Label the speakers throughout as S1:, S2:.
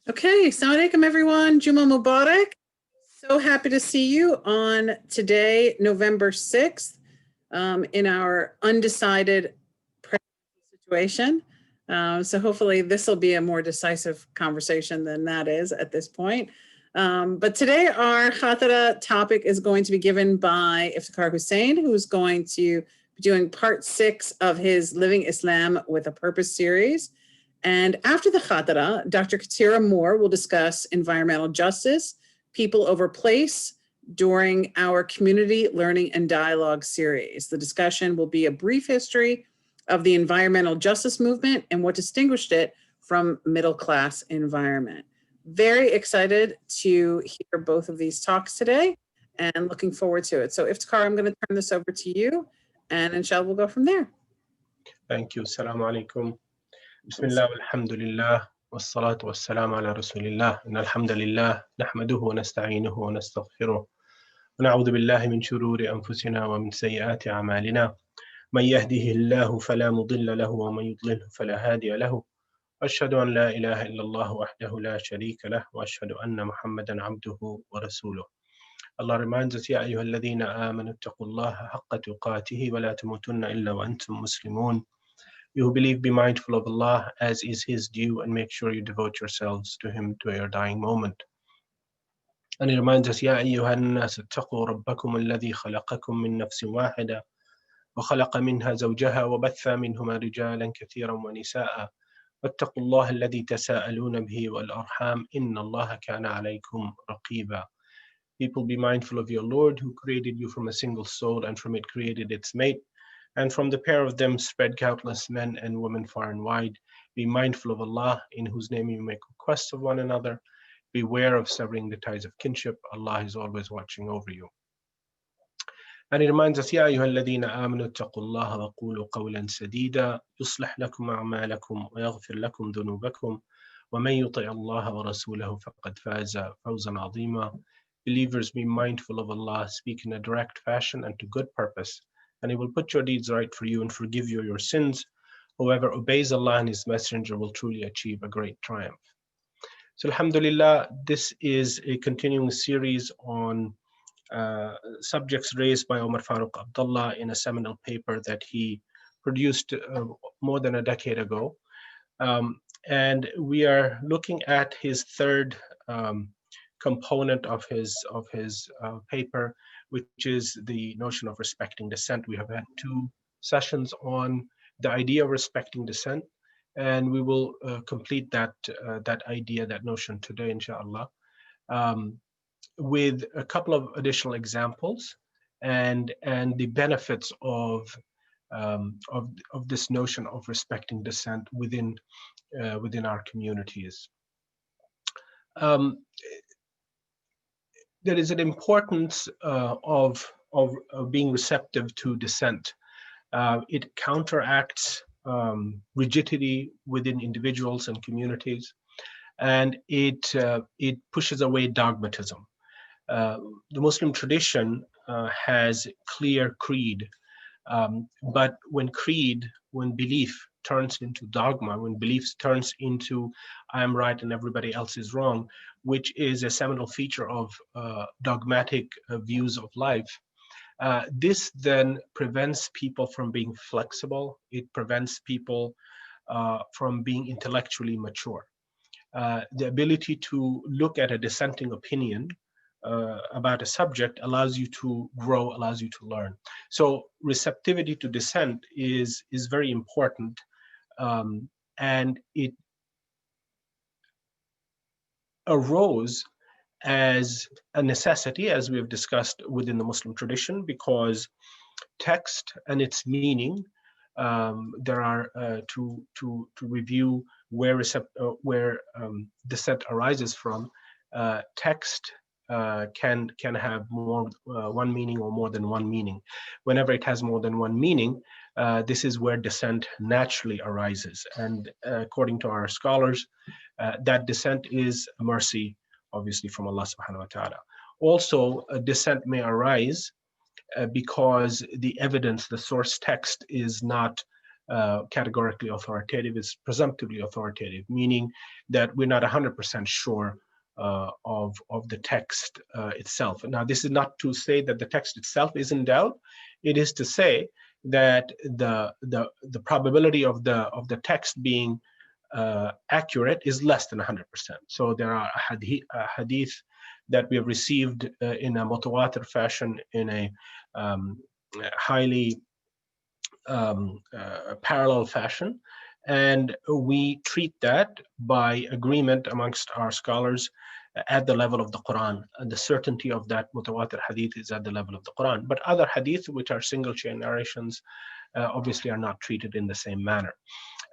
S1: Okay, Assalamu alaikum everyone. Juma Mubarak. So happy to see you on today, November 6th, in our undecided situation. So hopefully this will be a more decisive conversation than that is at this point. But today our Khatera topic is going to be given by Iftekhar Hussain, who's going to be doing part 6 of his Living Islam with a Purpose series. And after the Khatera, Dr. Katera Moore will discuss environmental justice, people over place, during our community learning and dialogue series. The discussion will be a brief history of the environmental justice movement and what distinguished it from middle-class environment. Very excited to hear both of these talks today and looking forward to it. So Iftekhar, I'm going to turn this over to you and inshallah we'll go from there.
S2: Thank you. Assalamu alaikum. Bismillah walhamdulillah wassalatu wassalamu ala rasulillah. Inna alhamdulillah nahmaduhu wa nasta'inuhu wa nastaghfiruh. ونعوذ بالله من شرور أنفسنا ومن سيئات أعمالنا من يهده الله فلا مضل له ومن يضلله فلا هادي له أشهد أن لا إله إلا الله وحده لا شريك له وأشهد أن محمدا عبده ورسوله. Allah reminds us, يا أيها الذين آمنوا اتقوا الله حق تقاته ولا تموتن إلا وأنتم مسلمون. You who believe, be mindful of Allah as is His due, and make sure you devote yourselves to Him to your dying moment. And He reminds us, يا أيها الناس اتقوا ربكم الذي خلقكم من نفس واحدة وخلق منها زوجها وبث منهما رجالا كثيرا ونساء واتقوا الله الذي تساءلون به والأرحام إن الله كان عليكم رقيبا. People, be mindful of your Lord who created you from a single soul and from it created its mate, and from the pair of them spread countless men and women far and wide. Be mindful of Allah, in whose name you make requests of one another. Beware of severing the ties of kinship. Allah is always watching over you. And He reminds us, يا أيها الذين آمنوا اتقوا الله وقولوا قولا سديدا يصلح لكم أعمالكم ويغفر لكم ذنوبكم ومن يطع الله ورسوله فقد فاز فوزا عظيما. Believers, be mindful of Allah, speak in a direct fashion and to good purpose, and He will put your deeds right for you and forgive you your sins. Whoever obeys Allah and His Messenger will truly achieve a great triumph. So alhamdulillah, this is a continuing series on subjects raised by Omar Farooq Abdullah in a seminal paper that he produced more than a decade ago. And we are looking at his third component of his paper, which is the notion of respecting dissent. We have had 2 sessions on the idea of respecting dissent, and we will complete that idea, that notion today, inshallah, with a couple of additional examples and the benefits of this notion of respecting dissent within our communities. There is an importance of being receptive to dissent. It counteracts rigidity within individuals and communities, and it pushes away dogmatism. The Muslim tradition has clear creed, but when belief turns into dogma, when belief turns into I am right and everybody else is wrong, which is a seminal feature of dogmatic views of life, this then prevents people from being flexible. It prevents people from being intellectually mature. The ability to look at a dissenting opinion about a subject allows you to grow, allows you to learn. So receptivity to dissent is very important, and it arose as a necessity, as we have discussed within the Muslim tradition, because text and its meaning, there are to review where dissent arises from. Text can have more one meaning or more than one meaning. Whenever it has more than one meaning, this is where dissent naturally arises. And according to our scholars, that dissent is a mercy, obviously, from Allah subhanahu wa ta'ala. Also, a dissent may arise because the evidence, the source text, is not categorically authoritative. It's presumptively authoritative, meaning that we're not 100% sure of the text itself. Now, this is not to say that the text itself is in doubt. It is to say that the probability of the text being accurate is less than 100%. So there are hadith that we have received in a mutawatir fashion, in a highly parallel fashion, and we treat that by agreement amongst our scholars at the level of the Quran. And the certainty of that mutawatir hadith is at the level of the Quran. But other hadith, which are single chain narrations, obviously are not treated in the same manner.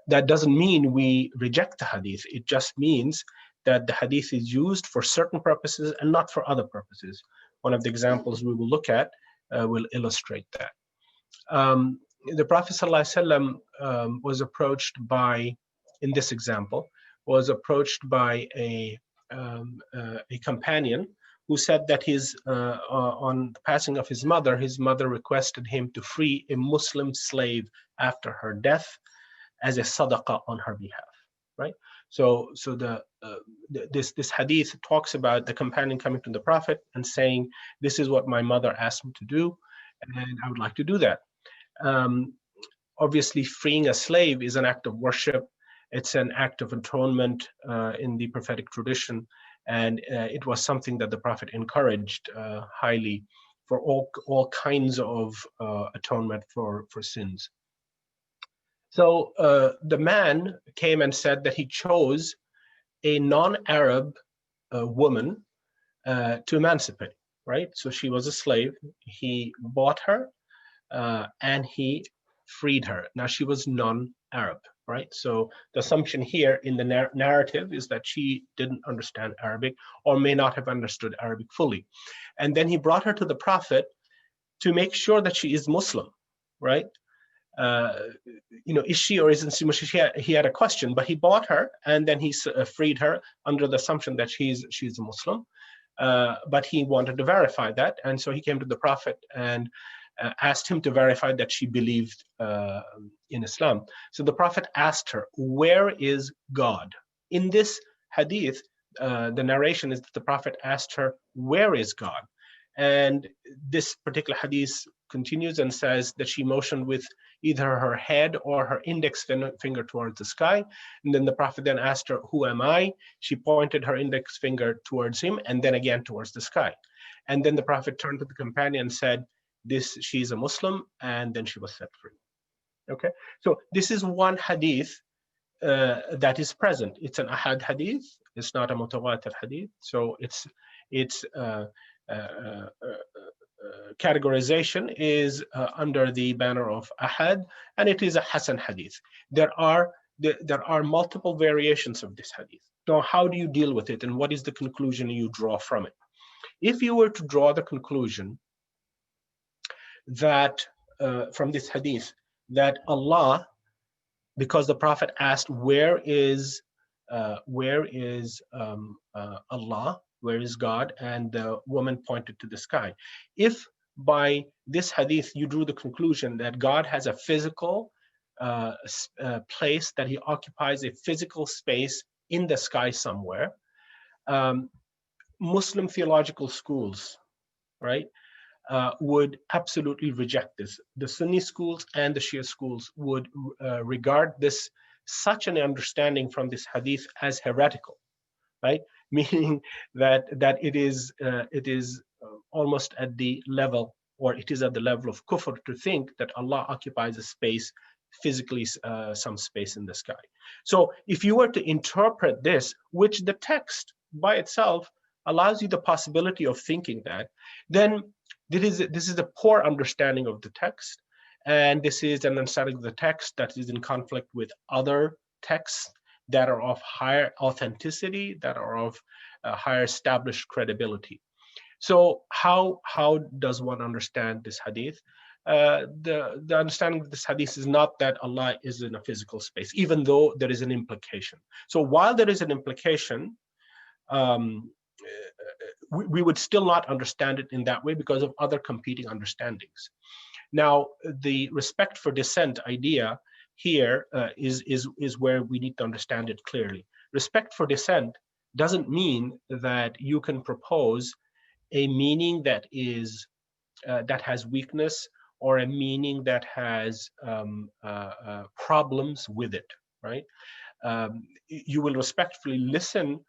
S2: That doesn't mean we reject the hadith. It just means that the hadith is used for certain purposes and not for other purposes. One of the examples we will look at will illustrate that. The Prophet ﷺ was approached by, in this example, was approached by a companion who said that on the passing of his mother requested him to free a Muslim slave after her death as a sadaqah on her behalf, right? So this hadith talks about the companion coming to the Prophet and saying, "This is what my mother asked me to do, and I would like to do that." Obviously, freeing a slave is an act of worship. It's an act of atonement in the prophetic tradition, and it was something that the Prophet encouraged highly for all kinds of atonement for sins. So the man came and said that he chose a non-Arab woman to emancipate, right? So she was a slave. He bought her and he freed her. Now she was non-Arab, right? So the assumption here in the narrative is that she didn't understand Arabic or may not have understood Arabic fully. And then he brought her to the Prophet to make sure that she is Muslim, right? Is she or isn't she Muslim? He had a question, but he bought her and then he freed her under the assumption that she's a Muslim. But he wanted to verify that, and so he came to the Prophet and asked him to verify that she believed in Islam. So the Prophet asked her, "Where is God?" In this hadith, the narration is that the Prophet asked her, "Where is God?" And this particular hadith continues and says that she motioned with either her head or her index finger towards the sky. And then the Prophet then asked her, "Who am I?" She pointed her index finger towards him and then again towards the sky. And then the Prophet turned to the companion and said, she's a Muslim, and then she was set free. Okay, so this is one hadith that is present. It's an ahad hadith. It's not a mutawatir hadith. So its categorization is under the banner of ahad, and it is a hasan hadith. There are multiple variations of this hadith. So how do you deal with it, and what is the conclusion you draw from it? If you were to draw the conclusion that from this hadith that Allah, because the Prophet asked, where is Allah, where is God, and the woman pointed to the sky. If by this hadith you drew the conclusion that God has a physical place, that he occupies a physical space in the sky somewhere, Muslim theological schools, right, would absolutely reject this. The Sunni schools and the Shia schools would regard such an understanding from this hadith as heretical, right? Meaning that it is almost at the level, or it is at the level of kufr to think that Allah occupies a space, physically some space in the sky. So if you were to interpret this, which the text by itself allows you the possibility of thinking that, then this is a poor understanding of the text, and this is an understanding of the text that is in conflict with other texts that are of higher authenticity, that are of higher established credibility. So how does one understand this hadith? The understanding of this hadith is not that Allah is in a physical space, even though there is an implication. So while there is an implication, we would still not understand it in that way because of other competing understandings. Now, the respect for dissent idea here is where we need to understand it clearly. Respect for dissent doesn't mean that you can propose a meaning that is that has weakness, or a meaning that has problems with it, right? You will respectfully listen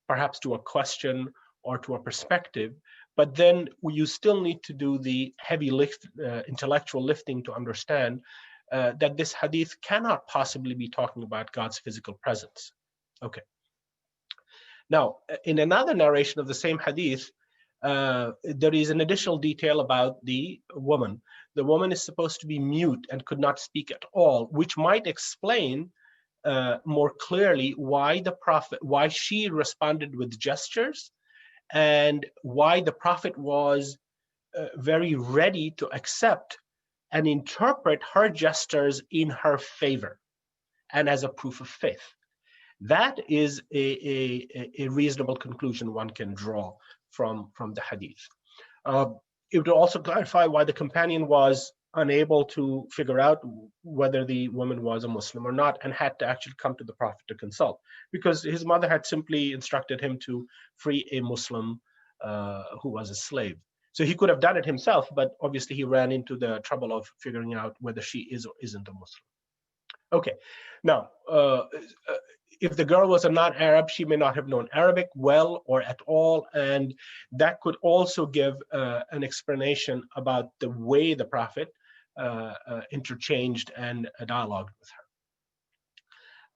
S2: perhaps to a question or to a perspective, but then you still need to do the heavy intellectual lifting to understand that this hadith cannot possibly be talking about God's physical presence. Okay. Now, in another narration of the same hadith, there is an additional detail about the woman. The woman is supposed to be mute and could not speak at all, which might explain more clearly why she responded with gestures, and why the Prophet was very ready to accept and interpret her gestures in her favor and as a proof of faith. That is a reasonable conclusion one can draw from the hadith. It would also clarify why the companion was unable to figure out whether the woman was a Muslim or not, and had to actually come to the Prophet to consult, because his mother had simply instructed him to free a Muslim who was a slave. So he could have done it himself, but obviously he ran into the trouble of figuring out whether she is or isn't a Muslim. Okay, now, if the girl was a non-Arab, she may not have known Arabic well or at all, and that could also give an explanation about the way the Prophet interchanged and dialogued with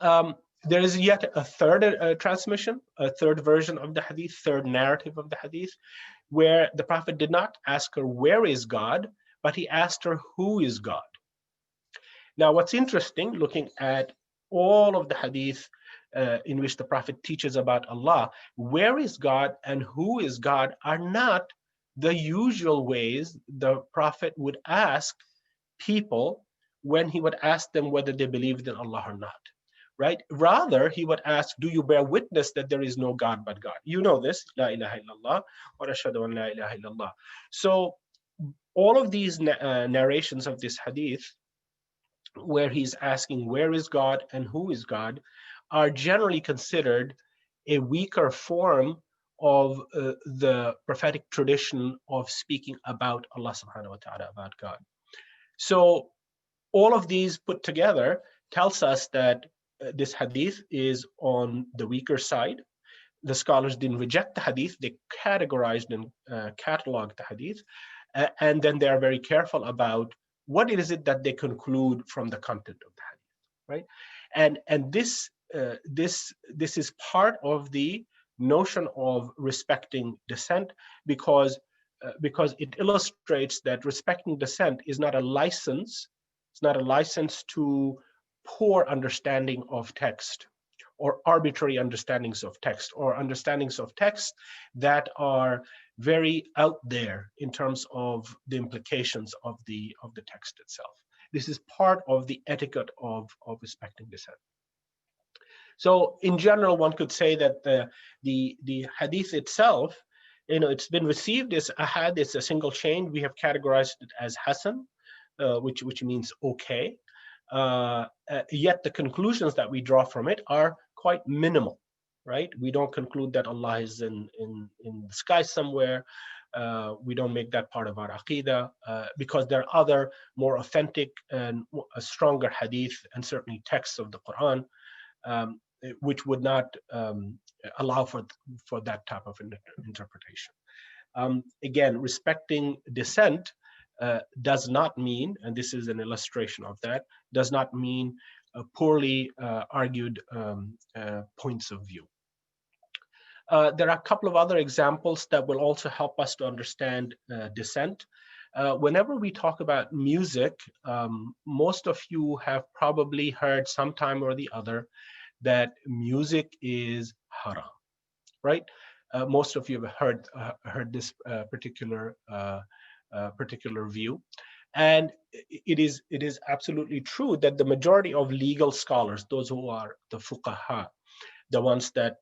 S2: her. There is yet a third transmission, a third version of the hadith, third narrative of the hadith, where the Prophet did not ask her, "Where is God?" but he asked her, "Who is God?" Now, what's interesting, looking at all of the hadith in which the Prophet teaches about Allah, where is God and who is God are not the usual ways the Prophet would ask people when he would ask them whether they believed in Allah or not, right? Rather, he would ask, "Do you bear witness that there is no God but God?" You know this, La ilaha illallah, wa ashhadu an la ilaha illallah. So all of these narrations of this hadith, where he's asking where is God and who is God, are generally considered a weaker form of the prophetic tradition of speaking about Allah subhanahu wa ta'ala, about God. So all of these put together tells us that this hadith is on the weaker side. The scholars didn't reject the hadith, they categorized and cataloged the hadith, and then they are very careful about what is it that they conclude from the content of the hadith, right? And this is part of the notion of respecting dissent, because it illustrates that respecting dissent is not a license. It's not a license to poor understanding of text, or arbitrary understandings of text, or understandings of text that are very out there in terms of the implications of the text itself. This is part of the etiquette of respecting dissent. So in general, one could say that the hadith itself, it's been received as ahad, it's a single chain. We have categorized it as hasan, which means okay. Yet the conclusions that we draw from it are quite minimal, right? We don't conclude that Allah is in the sky somewhere. We don't make that part of our aqidah, because there are other more authentic and stronger hadith, and certainly texts of the Quran, which would not allow for that type of interpretation. Again, respecting dissent does not mean, and this is an illustration of that, does not mean poorly argued points of view. There are a couple of other examples that will also help us to understand dissent. Whenever we talk about music, most of you have probably heard sometime or the other that music is haram, right? Most of you have heard this particular view, and it is absolutely true that the majority of legal scholars, those who are the fuqaha, the ones that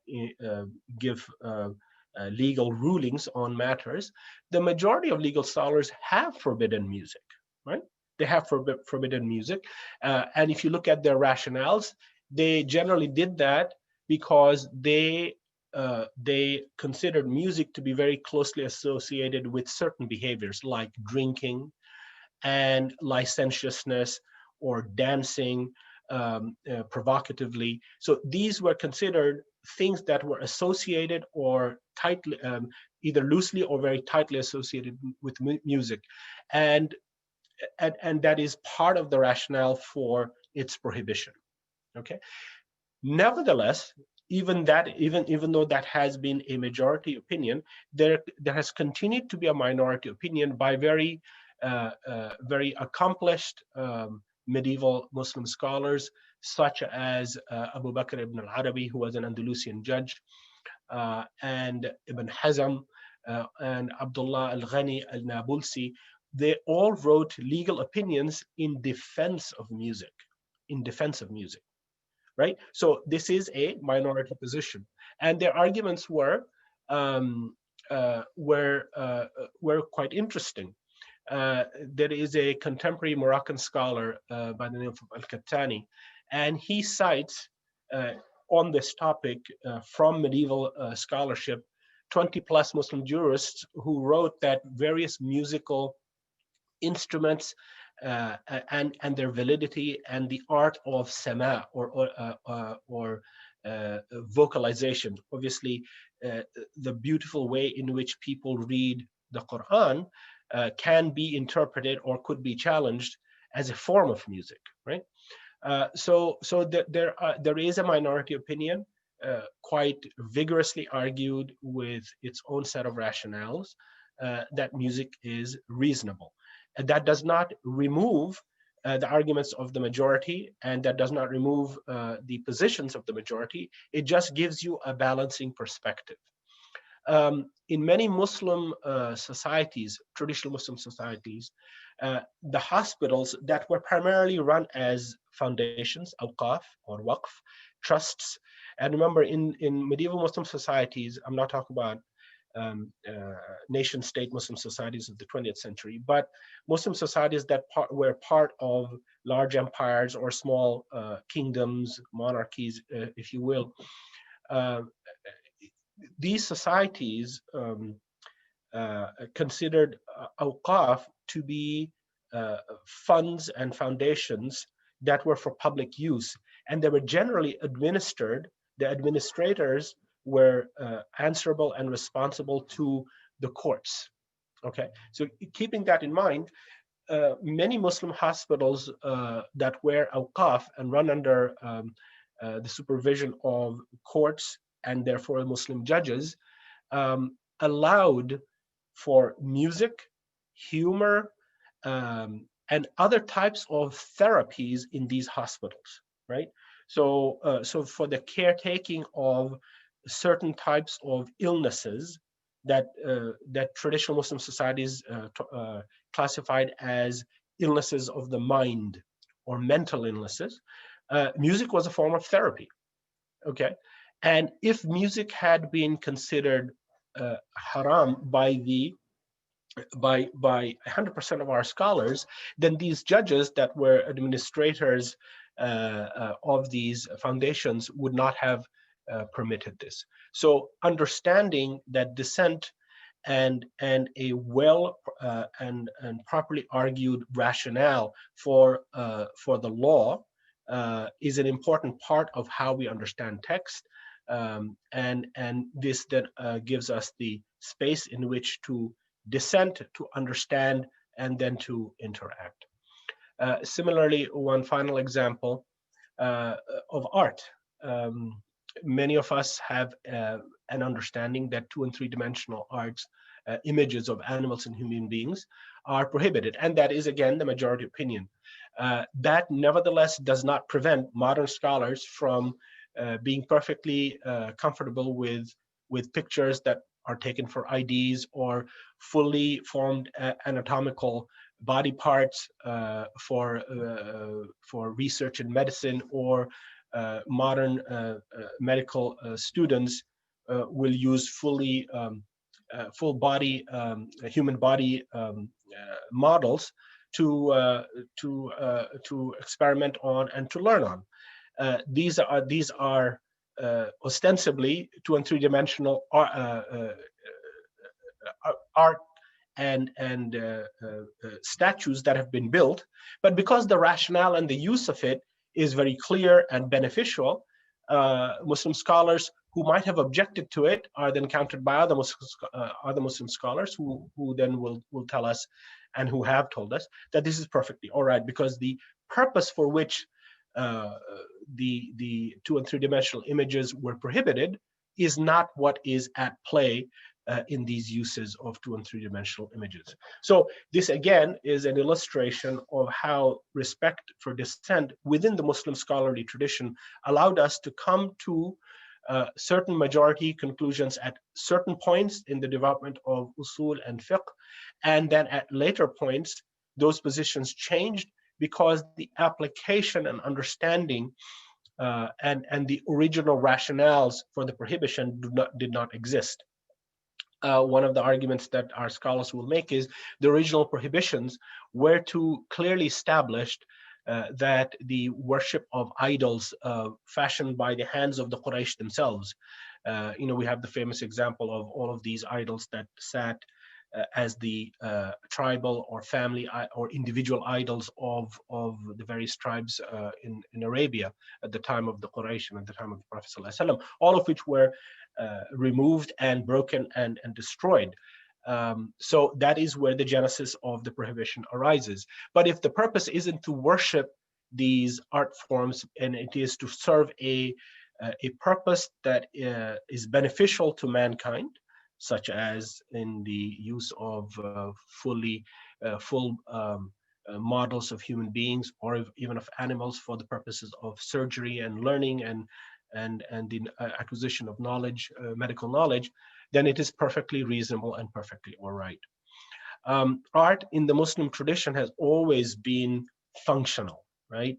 S2: give legal rulings on matters, the majority of legal scholars have forbidden music, right? they have forbidden music. And if you look at their rationales, they generally did that because they considered music to be very closely associated with certain behaviors like drinking and licentiousness or dancing provocatively. So these were considered things that were associated or tightly, either loosely or very tightly associated with music. And that is part of the rationale for its prohibition. Okay. Nevertheless, even though that has been a majority opinion, there has continued to be a minority opinion by very accomplished medieval Muslim scholars, such as Abu Bakr ibn al-Arabi, who was an Andalusian judge, and Ibn Hazm, and Abdullah al-Ghani al-Nabulsi. They all wrote legal opinions in defense of music, right? So this is a minority position, and their arguments were quite interesting. There is a contemporary Moroccan scholar by the name of Al-Kattani, and he cites on this topic from medieval scholarship 20 plus Muslim jurists who wrote that various musical instruments and their validity and the art of sama or vocalization. Obviously, the beautiful way in which people read the Quran can be interpreted or could be challenged as a form of music, right? So there is a minority opinion, quite vigorously argued with its own set of rationales, that music is reasonable. And that does not remove the arguments of the majority, and that does not remove the positions of the majority. It just gives you a balancing perspective. In many Muslim societies, traditional Muslim societies, the hospitals that were primarily run as foundations, awqaf or waqf, trusts. And remember, in medieval Muslim societies, I'm not talking about nation state Muslim societies of the 20th century, but Muslim societies that were part of large empires or small kingdoms, monarchies, if you will. These societies considered awqaf to be funds and foundations that were for public use, and they were generally administered. The administrators were answerable and responsible to the courts. Okay, so keeping that in mind, many Muslim hospitals that were awqaf and run under the supervision of courts and therefore Muslim judges allowed for music, humor, and other types of therapies in these hospitals, right? So, so for the caretaking of certain types of illnesses that that traditional Muslim societies classified as illnesses of the mind or mental illnesses, music was a form of therapy. Okay, and if music had been considered haram by 100% of our scholars, then these judges that were administrators of these foundations would not have permitted this. So understanding that dissent and a well and properly argued rationale for the law is an important part of how we understand text, and this then gives us the space in which to dissent, to understand, and then to interact. Similarly, one final example of art. Many of us have an understanding that 2- and 3-dimensional arts, images of animals and human beings, are prohibited, and that is again the majority opinion. That nevertheless does not prevent modern scholars from being perfectly comfortable with pictures that are taken for IDs or fully formed anatomical body parts for research in medicine, or modern medical students will use full body human body models to experiment on and to learn on. These are ostensibly 2 and 3 dimensional art and statues that have been built, but because the rationale and the use of it is very clear and beneficial, Muslim scholars who might have objected to it are then countered by other Muslim scholars who then will tell us, and who have told us, that this is perfectly all right, because the purpose for which the 2 and 3 dimensional images were prohibited is not what is at play in these uses of 2 and 3 dimensional images. So this again is an illustration of how respect for dissent within the Muslim scholarly tradition allowed us to come to certain majority conclusions at certain points in the development of usul and fiqh, and then at later points those positions changed because the application and understanding and the original rationales for the prohibition did not exist. One of the arguments that our scholars will make is the original prohibitions were too clearly established that the worship of idols fashioned by the hands of the Quraysh themselves. We have the famous example of all of these idols that sat as the tribal or family or individual idols of the various tribes in Arabia at the time of the Quraysh and at the time of the Prophet ﷺ, all of which were removed and broken and destroyed. So that is where the genesis of the prohibition arises. But if the purpose isn't to worship these art forms, and it is to serve a purpose that is beneficial to mankind, such as in the use of full models of human beings or even of animals for the purposes of surgery and learning and the acquisition of knowledge, medical knowledge, then it is perfectly reasonable and perfectly all right. Art in the Muslim tradition has always been functional, right?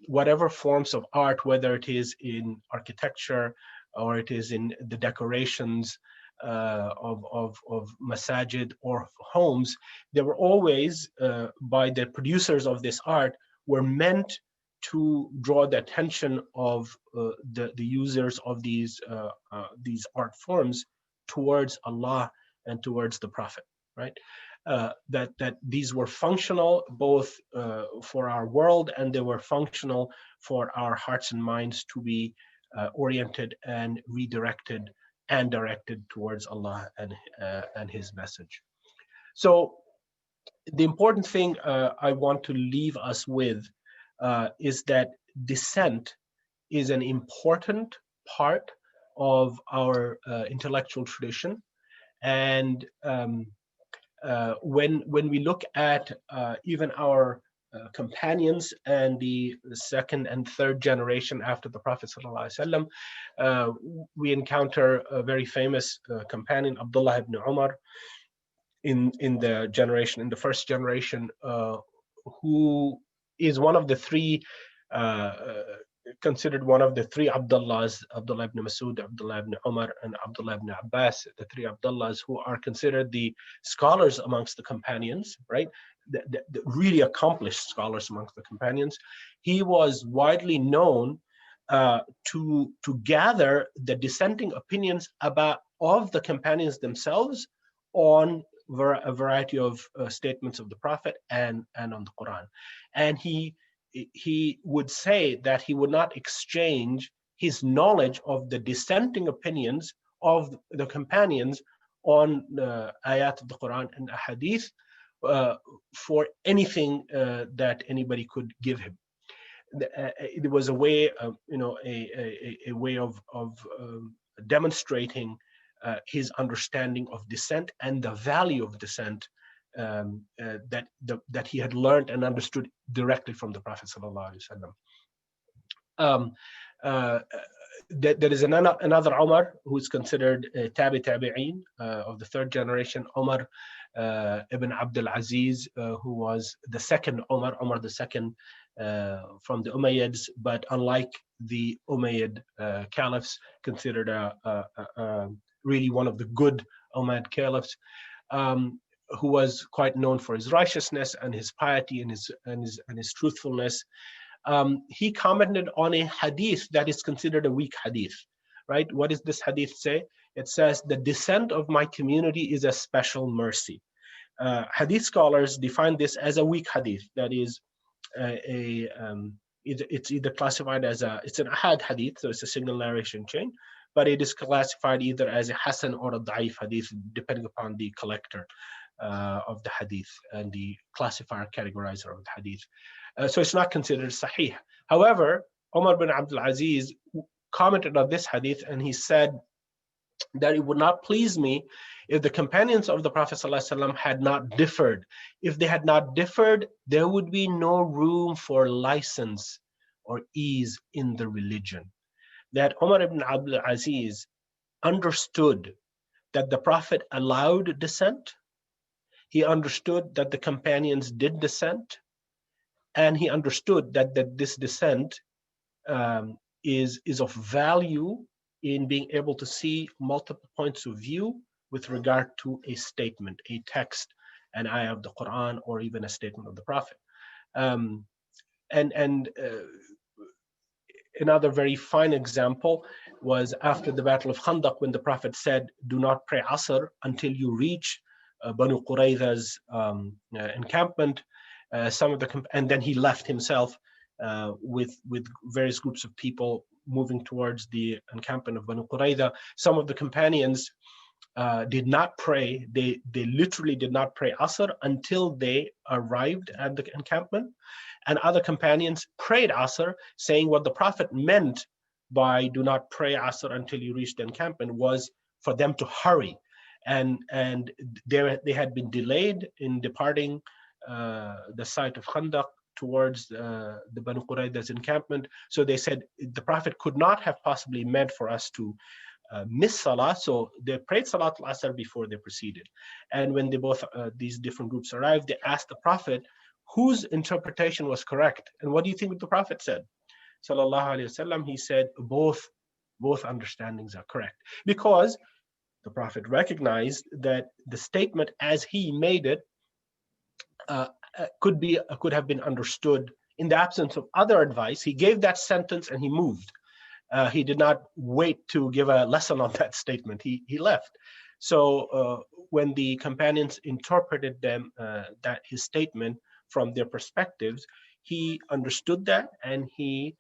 S2: Whatever forms of art, whether it is in architecture or it is in the decorations of masajid or homes, they were always, by the producers of this art, were meant to draw the attention of the users of these art forms towards Allah and towards the Prophet, right? That these were functional both for our world, and they were functional for our hearts and minds to be oriented and redirected and directed towards Allah and His message. So the important thing I want to leave us with is that dissent is an important part of our intellectual tradition. And when we look at even our companions and the second and third generation after the Prophet ﷺ, we encounter a very famous companion, Abdullah ibn Umar, in the first generation, who is one of the three, considered one of the three Abdullahs, Abdullah ibn Masud, Abdullah ibn Umar, and Abdullah ibn Abbas, the three Abdullahs who are considered the scholars amongst the companions, right? The really accomplished scholars amongst the companions. He was widely known to gather the dissenting opinions of the companions themselves on a variety of statements of the Prophet and on the Quran. And he would say that he would not exchange his knowledge of the dissenting opinions of the companions on the ayat of the Quran and hadith for anything that anybody could give him. It was a way of, a way of demonstrating his understanding of dissent and the value of dissent that he had learned and understood directly from the Prophet ﷺ. There is another Umar who is considered tabi'in of the third generation, Umar ibn Abdul Aziz, who was the second Umar the second from the Umayyads, but unlike the Umayyad caliphs, considered really one of the good Umayyad caliphs, who was quite known for his righteousness and his piety and his truthfulness. He commented on a hadith that is considered a weak hadith, right? What does this hadith say? It says, the descent of my community is a special mercy. Hadith scholars define this as a weak hadith. That is it's either classified as it's an ahad hadith, so it's a single narration chain, but it is classified either as a hasan or a da'if hadith, depending upon the collector of the hadith and the classifier categorizer of the hadith. So it's not considered sahih. However, Umar bin Abdul Aziz commented on this hadith, and he said that it would not please me if the companions of the Prophet ﷺ had not differed. If they had not differed, there would be no room for license or ease in the religion. That Umar ibn Abdul Aziz understood that the Prophet allowed dissent. He understood that the companions did dissent, and he understood that this dissent is of value in being able to see multiple points of view with regard to a statement, a text, an ayah of the Quran, or even a statement of the Prophet. Another very fine example was after the Battle of Khandaq, when the Prophet said, do not pray Asr until you reach Banu Qurayza's encampment. And then he left himself with various groups of people moving towards the encampment of Banu Qurayza. Some of the companions did not pray. They literally did not pray Asr until they arrived at the encampment. And other companions prayed Asr, saying what the Prophet meant by do not pray Asr until you reach the encampment was for them to hurry. And they had been delayed in departing the site of Khandaq towards the Banu Qurayza's encampment. So they said the Prophet could not have possibly meant for us to miss Salah. So they prayed Salat al-Asr before they proceeded. And when they both, these different groups arrived, they asked the Prophet whose interpretation was correct. And what do you think the Prophet said? Sallallahu Alaihi Wasallam, he said, both understandings are correct. Because the Prophet recognized that the statement as he made it could have been understood in the absence of other advice. He gave that sentence and he moved. He did not wait to give a lesson on that statement. He left. So when the companions interpreted that his statement from their perspectives, he understood that, and he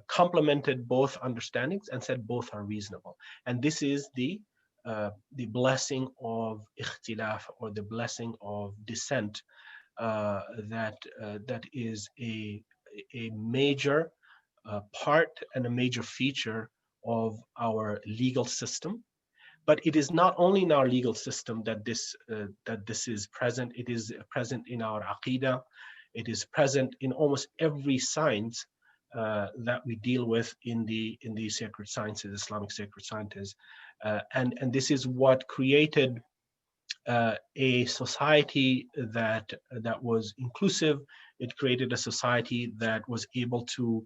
S2: complemented both understandings and said both are reasonable. And this is the blessing of ikhtilaf, or the blessing of dissent, that is a major part and a major feature of our legal system. But it is not only in our legal system that this is present. It is present in our aqidah. It is present in almost every science that we deal with in the sacred sciences, Islamic sacred sciences, and this is what created a society that was inclusive. It created a society that was able to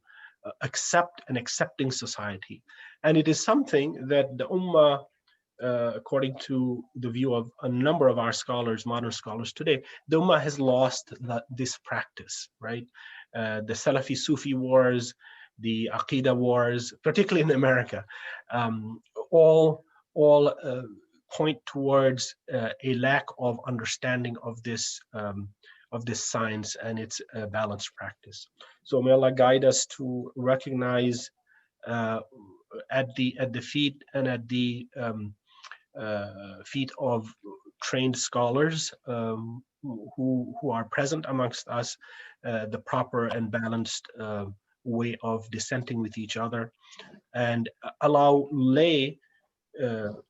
S2: accept an accepting society, and it is something that the Ummah, according to the view of a number of our scholars, modern scholars today, the Ummah has lost this practice, right? The Salafi Sufi wars, the Aqidah wars, particularly in America, all point towards a lack of understanding of this science and its balanced practice. So may Allah guide us to recognize at the feet and at the feet of trained scholars who are present amongst us the proper and balanced way of dissenting with each other, and allow lay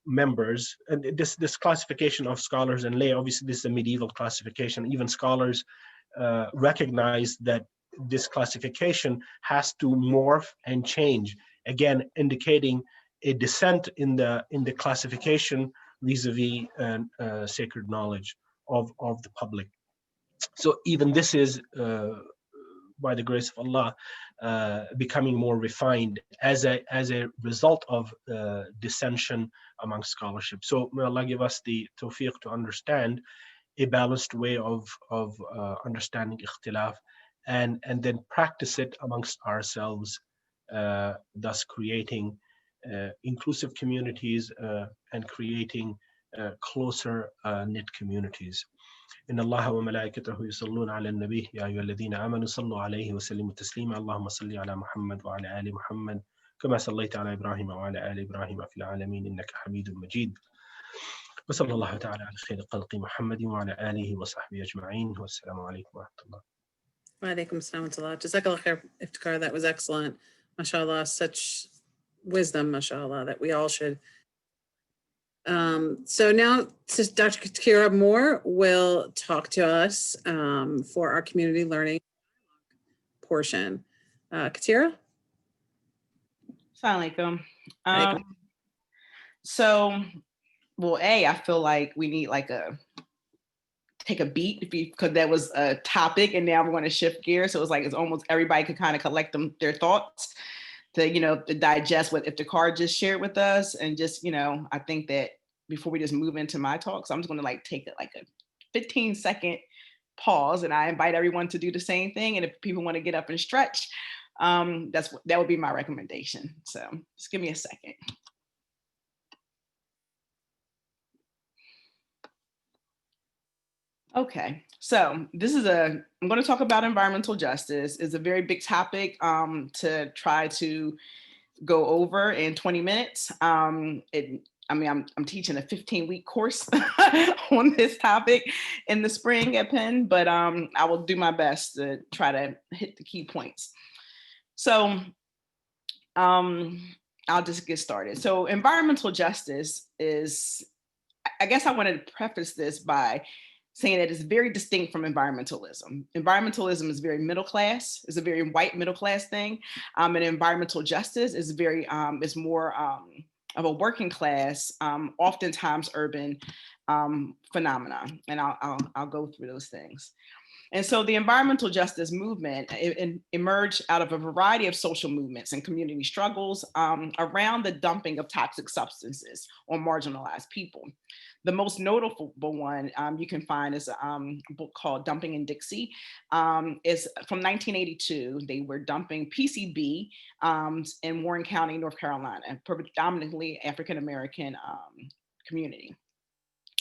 S2: members. And this classification of scholars and lay, obviously this is a medieval classification. Even scholars recognize that this classification has to morph and change, again indicating a dissent in the classification vis-a-vis sacred knowledge of the public. So even this is by the grace of Allah becoming more refined as a result of dissension among scholarship. So may Allah give us the tawfiq to understand a balanced way of understanding ikhtilaf, and then practice it amongst ourselves, thus creating inclusive communities and creating closer knit communities. إن الله وملائكته يصلون على النبي يا أيها الذين آمنوا صلوا عليه وسلموا تسليما اللهم صل على محمد وعلى آل محمد كما صليت على إبراهيم وعلى آل إبراهيم في العالمين إنك حميد مجيد. وصلى الله تعالى على خير خلق محمد وعلى آله وصحبه أجمعين والسلام عليكم ورحمة الله.
S1: Wa alaikum assalam wa rahmatullah. Jazakallah khair, Iftekhar. That was excellent. MashaAllah, such wisdom, mashallah, that we all should. So now Dr. Katera Moore will talk to us for our community learning portion. Katera?
S3: Assalamu alaikum. So, well, I feel like we need like take a beat because that was a topic and now we're going to shift gears. So it's almost everybody could kind of collect their thoughts to digest what Iftekhar just shared with us. And just, I think that before we just move into my talk, so I'm just going to take a 15-second pause, and I invite everyone to do the same thing. And if people want to get up and stretch, that would be my recommendation. So just give me a second. Okay, so I'm going to talk about environmental justice. It's a very big topic to try to go over in 20 minutes. I'm teaching a 15-week course on this topic in the spring at Penn, but I will do my best to try to hit the key points. So I'll just get started. So environmental justice is, I guess I wanted to preface this by saying that it's very distinct from environmentalism. Environmentalism is very middle class, it's a very white middle class thing. And environmental justice is is more of a working class, oftentimes urban phenomena. And I'll go through those things. And so the environmental justice movement emerged out of a variety of social movements and community struggles around the dumping of toxic substances on marginalized people. The most notable one you can find is a book called Dumping in Dixie. Is from 1982. They were dumping PCB in Warren County, North Carolina, predominantly African-American community.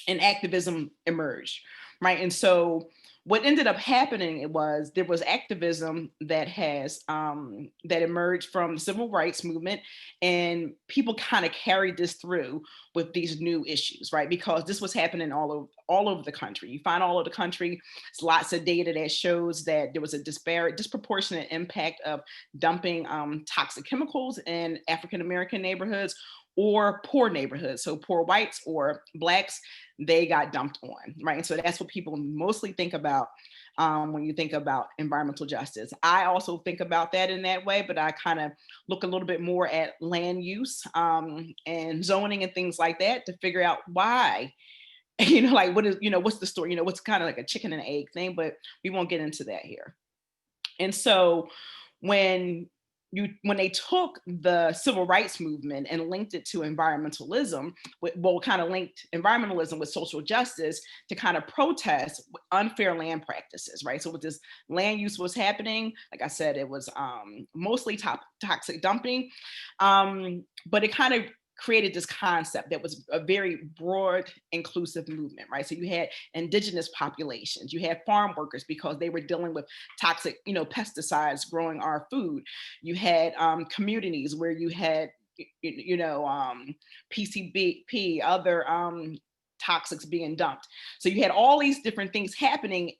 S3: And activism emerged, right? And so what ended up happening was there was activism that that emerged from the civil rights movement, and people kind of carried this through with these new issues, right? Because this was happening all over the country. You find all over the country, there's lots of data that shows that there was a disproportionate impact of dumping toxic chemicals in African-American neighborhoods or poor neighborhoods. So poor whites or Blacks, they got dumped on, right? And so that's what people mostly think about when you think about environmental justice. I also think about that in that way, but I kind of look a little bit more at land use and zoning and things like that to figure out why, what is, what's the story, what's kind of like a chicken and egg thing, but we won't get into that here. And so when they took the civil rights movement and linked it to environmentalism, kind of linked environmentalism with social justice to kind of protest unfair land practices, right? So with this land use was happening, like I said, it was mostly toxic dumping, but it kind of created this concept that was a very broad, inclusive movement, right? So you had indigenous populations, you had farm workers because they were dealing with toxic, pesticides growing our food. You had communities where you had, PCB, other toxics being dumped. So you had all these different things happening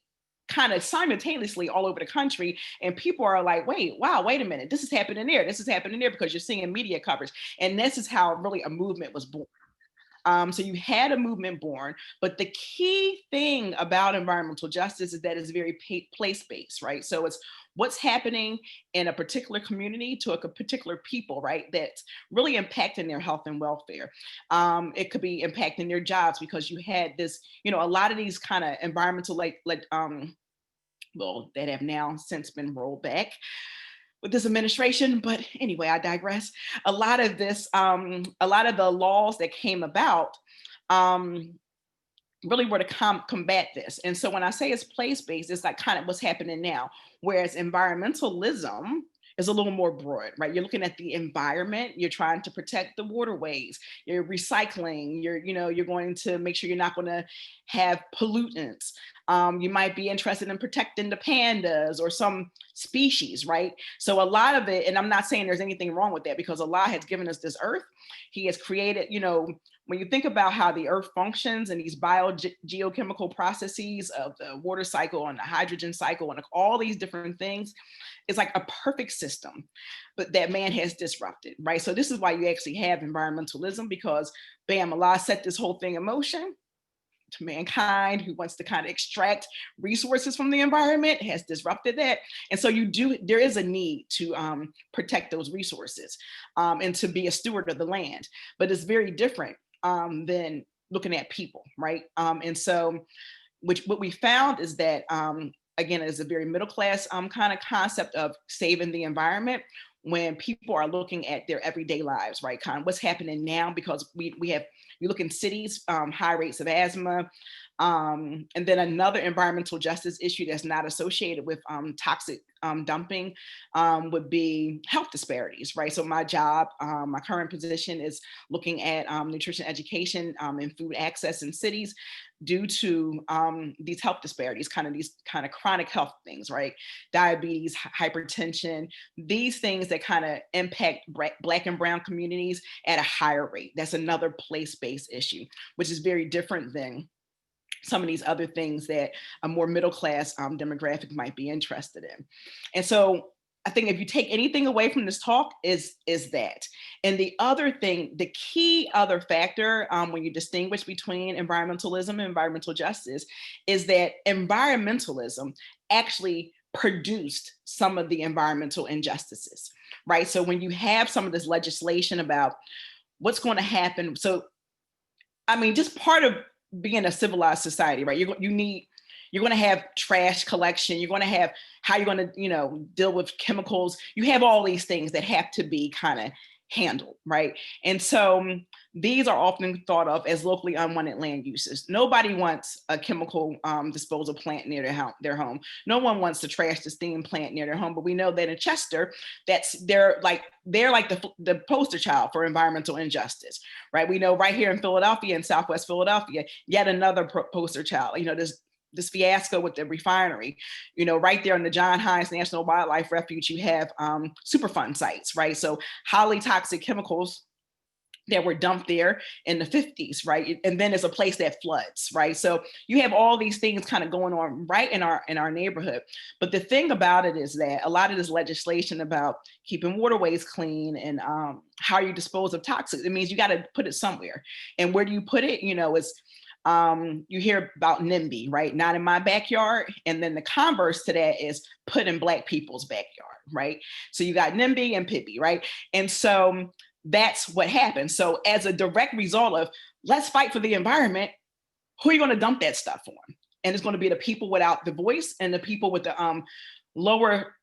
S3: kind of simultaneously all over the country, and people are like, wait a minute, this is happening there, because you're seeing media coverage. And this is how really a movement was born. So you had a movement born, but the key thing about environmental justice is that it's very place-based, right? So it's what's happening in a particular community to a particular people, right? That's really impacting their health and welfare. It could be impacting their jobs because you had this, a lot of these kind of environmental that have now since been rolled back with this administration. But anyway, I digress. A lot of the laws that came about really were to combat this. And so when I say it's place-based, it's like kind of what's happening now, whereas environmentalism is a little more broad, right? You're looking at the environment, you're trying to protect the waterways, you're recycling, you're going to make sure you're not going to have pollutants. You might be interested in protecting the pandas or some species, right? So a lot of it, and I'm not saying there's anything wrong with that, because Allah has given us this earth. He has created, when you think about how the earth functions and these geochemical processes of the water cycle and the hydrogen cycle and all these different things, it's like a perfect system, but that man has disrupted, right? So this is why you actually have environmentalism, because bam, Allah set this whole thing in motion to mankind who wants to kind of extract resources from the environment, has disrupted that. And so there is a need to protect those resources and to be a steward of the land, but it's very different than looking at people, right? And so what we found is that, again, it's a very middle class kind of concept of saving the environment when people are looking at their everyday lives, right? Kind of what's happening now, because we look in cities, high rates of asthma, and then another environmental justice issue that's not associated with toxic dumping would be health disparities, right? So my job, my current position is looking at nutrition education and food access in cities due to these health disparities, these chronic health things, right? Diabetes, hypertension, these things that kind of impact Black and brown communities at a higher rate. That's another place-based issue, which is very different than some of these other things that a more middle class demographic might be interested in. And so I think if you take anything away from this talk is that. And the other thing, the key other factor when you distinguish between environmentalism and environmental justice is that environmentalism actually produced some of the environmental injustices, right? So when you have some of this legislation about what's going to happen, so I mean, just part of being a civilized society, right? You're going to have trash collection. You're going to have how you're going to, deal with chemicals. You have all these things that have to be kind of handled, right? And so these are often thought of as locally unwanted land uses. Nobody wants a chemical disposal plant near their home. No one wants to trash the steam plant near their home. But we know that in Chester, they're like the poster child for environmental injustice, right? We know right here in Philadelphia, in Southwest Philadelphia, yet another poster child. This fiasco with the refinery, right there in the John Hines National Wildlife Refuge, you have Superfund sites, right? So highly toxic chemicals that were dumped there in the 50s, right? And then it's a place that floods, right? So you have all these things kind of going on right in our neighborhood. But the thing about it is that a lot of this legislation about keeping waterways clean and how you dispose of toxics, it means you got to put it somewhere. And where do you put it? It's you hear about NIMBY, right? Not in my backyard. And then the converse to that is put in Black people's backyard, right? So you got NIMBY and PIPY, right? And so that's what happens. So as a direct result of let's fight for the environment, who are you going to dump that stuff on? And it's going to be the people without the voice and the people with the lower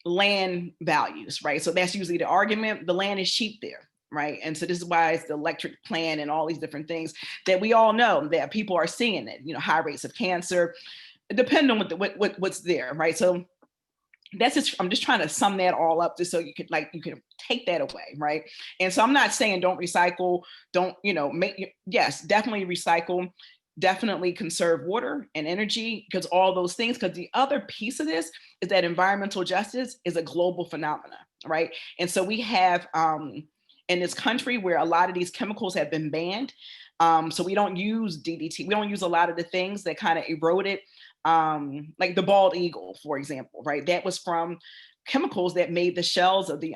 S3: land values, right? So that's usually the argument. The land is cheap there. Right. And so this is why it's the electric plan and all these different things that we all know that people are seeing it, high rates of cancer, depending on what's there. Right. So that's just, I'm just trying to sum that all up just so you can take that away. Right. And so I'm not saying don't recycle, don't, yes, definitely recycle, definitely conserve water and energy, because all those things, because the other piece of this is that environmental justice is a global phenomenon. Right. And so we have, in this country where a lot of these chemicals have been banned. So we don't use DDT. We don't use a lot of the things that kind of eroded, like the bald eagle, for example, right? That was from chemicals that made the shells of the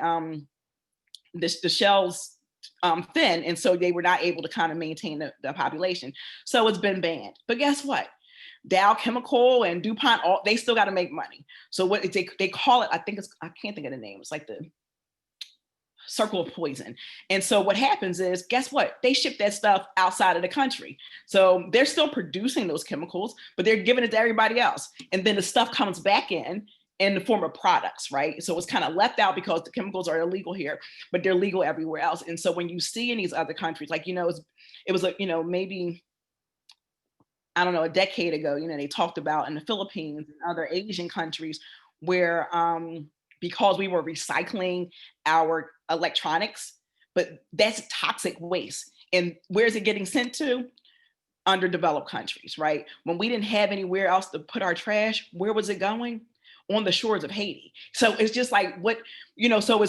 S3: shells thin. And so they were not able to kind of maintain the population. So it's been banned. But guess what? Dow Chemical and DuPont, they still got to make money. So what they call it, I can't think of the name. It's like the circle of poison. And so what happens is, guess what? They ship that stuff outside of the country. So they're still producing those chemicals, but they're giving it to everybody else. And then the stuff comes back in the form of products, right? So it's kind of left out because the chemicals are illegal here, but they're legal everywhere else. And so when you see in these other countries, like, it was like, maybe I don't know, a decade ago, you know, they talked about in the Philippines and other Asian countries where because we were recycling our electronics, but that's toxic waste. And where's it getting sent to? Underdeveloped countries, right? When we didn't have anywhere else to put our trash, where was it going? On the shores of Haiti. So it's just like what, you know, so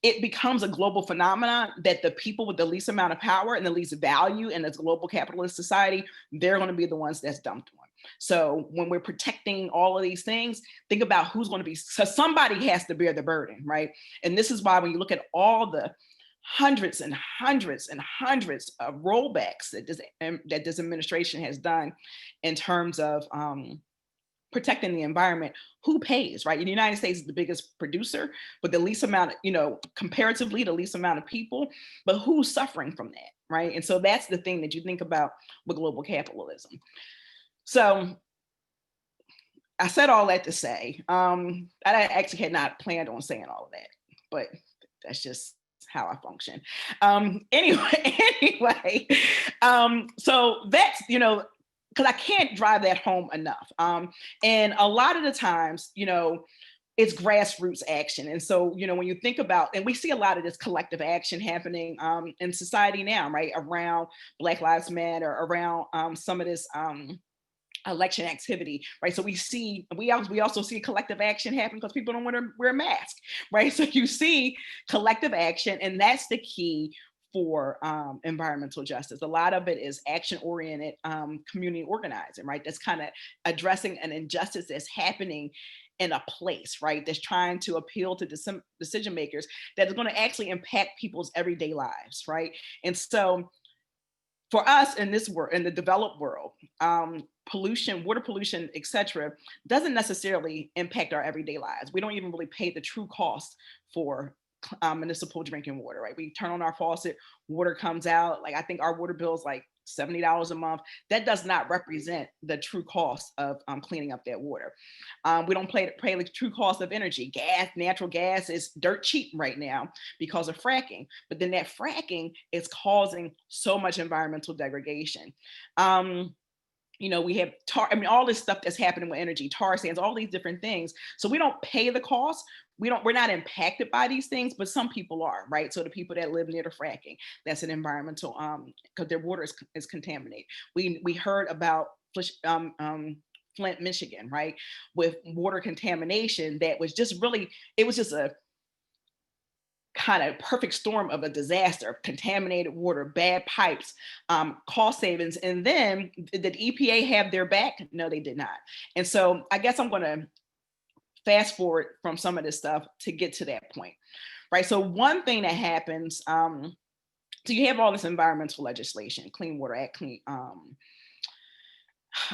S3: it becomes a global phenomenon that the people with the least amount of power and the least value in this global capitalist society, they're going to be the ones that's dumped on. So when we're protecting all of these things, think about who's going to be, so somebody has to bear the burden, right? And this is why when you look at all the hundreds and hundreds and hundreds of rollbacks that this administration has done in terms of protecting the environment, who pays, right? The United States is the biggest producer, but the least amount, you know, comparatively the least amount of people, but who's suffering from that, right? And so that's the thing that you think about with global capitalism. So I said all that to say, I actually had not planned on saying all of that, but that's just how I function. Anyway, so that's, you know, because I can't drive that home enough. And a lot of the times, you know, it's grassroots action. And so, you know, when you think about, and we see a lot of this collective action happening in society now, right? Around Black Lives Matter, around some of this election activity, right? So we also see collective action happen because people don't want to wear a mask, right? So you see collective action, and that's the key for environmental justice. A lot of it is action-oriented community organizing, right? That's kind of addressing an injustice that's happening in a place, right? That's trying to appeal to decision makers that is going to actually impact people's everyday lives, right? And so for us in this world, in the developed world, pollution, water pollution, et cetera, doesn't necessarily impact our everyday lives. We don't even really pay the true cost for municipal drinking water, right? We turn on our faucet, water comes out. Like I think our water bill is like $70 a month. That does not represent the true cost of cleaning up that water. We don't pay the true cost of energy. Gas, natural gas is dirt cheap right now because of fracking. But then that fracking is causing so much environmental degradation. You know, we have all this stuff that's happening with energy, tar sands, all these different things. So we don't pay the cost. We're not impacted by these things, but some people are, right? So the people that live near the fracking, that's an environmental, because their water is contaminated. We heard about Flint, Michigan, right? With water contamination that was just really, it was just a kind of perfect storm of a disaster, contaminated water, bad pipes, cost savings. And then did EPA have their back? No, they did not. And so I guess I'm going to fast forward from some of this stuff to get to that point, right? So one thing that happens, so you have all this environmental legislation, Clean Water Act,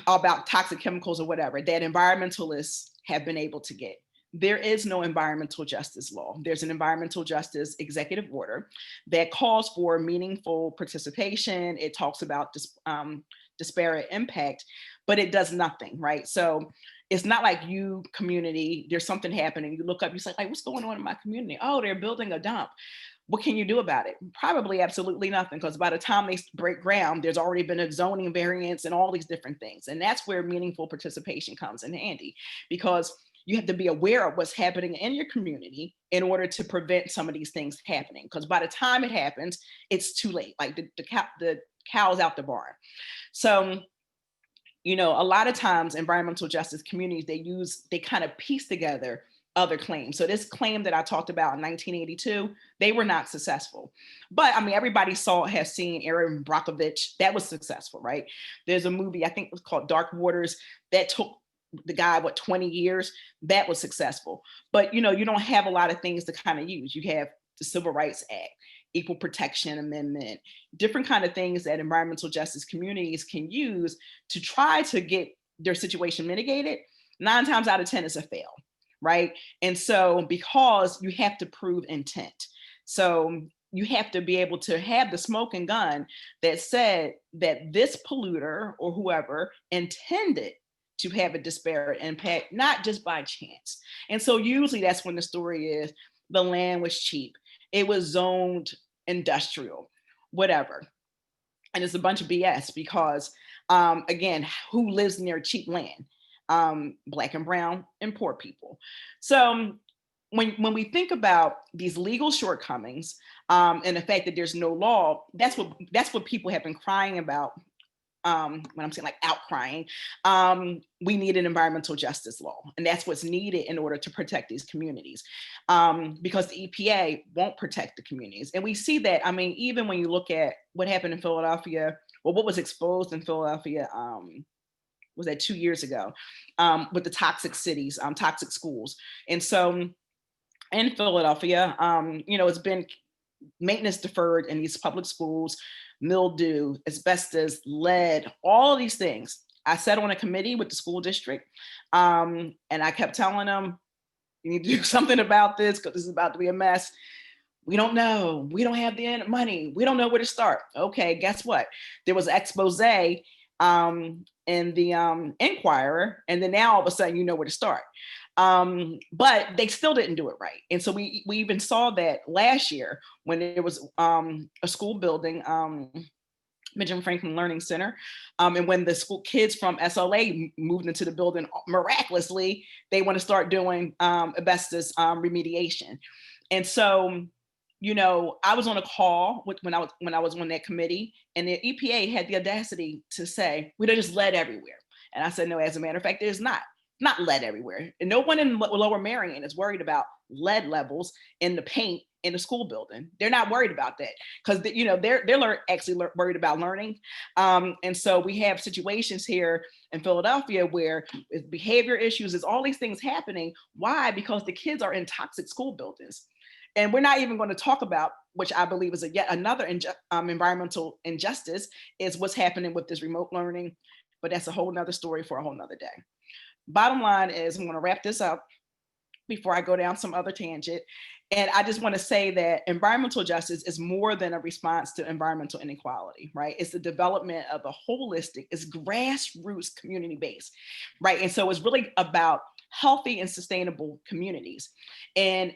S3: about toxic chemicals or whatever, that environmentalists have been able to get. There is no environmental justice law. There's an environmental justice executive order that calls for meaningful participation. It talks about disparate impact, but it does nothing, right? So it's not like you community, there's something happening. You look up, you say, like, what's going on in my community? Oh, they're building a dump. What can you do about it? Probably absolutely nothing, because by the time they break ground, there's already been a zoning variance and all these different things. And that's where meaningful participation comes in handy, because you have to be aware of what's happening in your community in order to prevent some of these things happening. Because by the time it happens, it's too late. Like the cow's out the barn. So, you know, a lot of times environmental justice communities, they kind of piece together other claims. So this claim that I talked about in 1982, they were not successful. But I mean, everybody has seen Erin Brockovich. That was successful, right? There's a movie, I think it was called Dark Waters, that took the guy, 20 years, that was successful. But, you know, you don't have a lot of things to kind of use. You have the Civil Rights Act, Equal Protection Amendment, different kind of things that environmental justice communities can use to try to get their situation mitigated. 9 times out of 10 is a fail, right? And so because you have to prove intent. So you have to be able to have the smoking gun that said that this polluter or whoever intended to have a disparate impact, not just by chance. And so usually that's when the story is the land was cheap. It was zoned industrial, whatever. And it's a bunch of BS, because Again, who lives near cheap land? Black and brown and poor people. So when we think about these legal shortcomings and the fact that there's no law, that's what people have been crying about. When I'm saying like outcrying, we need an environmental justice law, and that's what's needed in order to protect these communities, because the EPA won't protect the communities. And we see that, I mean, even when you look at what happened in Philadelphia, or what was exposed in Philadelphia, was that 2 years ago, with the toxic cities, toxic schools. And so in Philadelphia, it's been maintenance deferred in these public schools, mildew, asbestos, lead, all of these things. I sat on a committee with the school district, and I kept telling them, you need to do something about this because this is about to be a mess. We don't know. We don't have the money. We don't know where to start. Okay, guess what? There was an expose in the Inquirer, and then now all of a sudden you know where to start. But they still didn't do it right. And so we even saw that last year when there was a school building, Benjamin Franklin Learning Center. And when the school kids from SLA moved into the building, miraculously, they want to start doing asbestos remediation. And so, I was on a call when I was on that committee, and the EPA had the audacity to say, we don't just lead everywhere. And I said, no, as a matter of fact, there's not lead everywhere. And no one in Lower Merion is worried about lead levels in the paint in the school building. They're not worried about that because they're actually worried about learning. And so we have situations here in Philadelphia where it's behavior issues, there's all these things happening. Why? Because the kids are in toxic school buildings. And we're not even going to talk about, which I believe is yet another environmental injustice, is what's happening with this remote learning. But that's a whole nother story for a whole nother day. Bottom line is, I'm going to wrap this up before I go down some other tangent. And I just want to say that environmental justice is more than a response to environmental inequality, right? It's the development of a holistic, it's grassroots community base, right? And so it's really about healthy and sustainable communities. And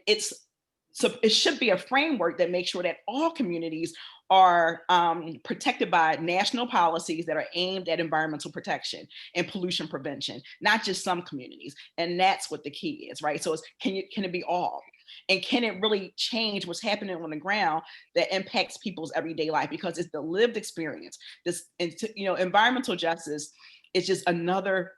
S3: so it should be a framework that makes sure that all communities are protected by national policies that are aimed at environmental protection and pollution prevention, not just some communities. And that's what the key is, right? So can it be all? And can it really change what's happening on the ground that impacts people's everyday life? Because it's the lived experience. Environmental justice is just another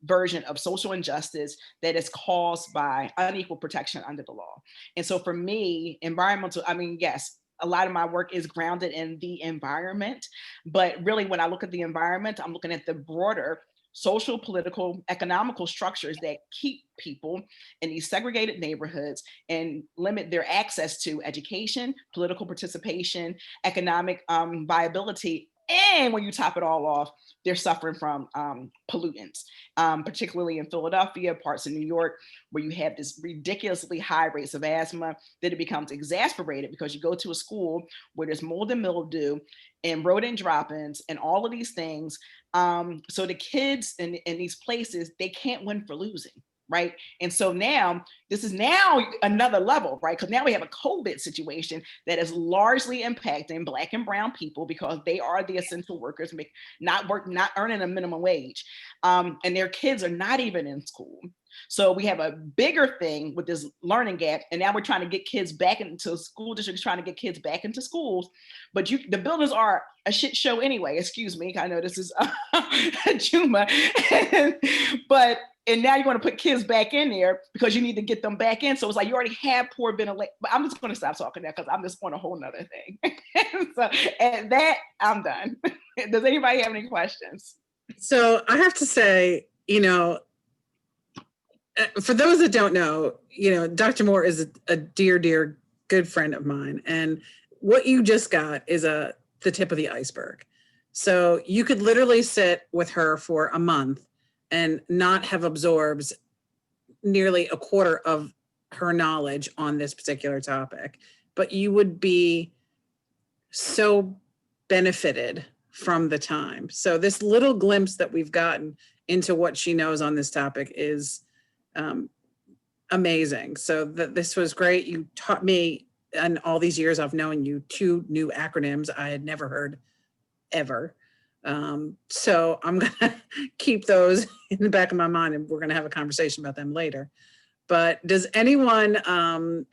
S3: version of social injustice that is caused by unequal protection under the law. And so for me, yes, a lot of my work is grounded in the environment, but really when I look at the environment, I'm looking at the broader social, political, economical structures that keep people in these segregated neighborhoods and limit their access to education, political participation, economic viability. And when you top it all off, they're suffering from pollutants, particularly in Philadelphia, parts of New York, where you have this ridiculously high rates of asthma, that it becomes exacerbated because you go to a school where there's mold and mildew and rodent drop-ins and all of these things. So the kids in these places, they can't win for losing. Right. And so now this is now another level, right? Because now we have a COVID situation that is largely impacting Black and brown people because they are the essential workers, not earning a minimum wage. And their kids are not even in school. So we have a bigger thing with this learning gap. And now we're trying to get kids back into school districts, trying to get kids back into schools. But the buildings are a shit show anyway. Excuse me. I know this is Juma. And now you're going to put kids back in there because you need to get them back in. So it's like you already have poor ventilation. But I'm just going to stop talking now because I'm just on a whole nother thing. So at that, I'm done. Does anybody have any questions?
S1: So I have to say, for those that don't know, Dr. Moore is a dear, dear, good friend of mine. And what you just got is the tip of the iceberg. So you could literally sit with her for a month and not have absorbed nearly a quarter of her knowledge on this particular topic, but you would be so benefited from the time. So this little glimpse that we've gotten into what she knows on this topic is amazing. So this was great. You taught me, and all these years I've known you, 2 new acronyms I had never heard ever. So I'm going to keep those in the back of my mind, and we're going to have a conversation about them later. But does anyone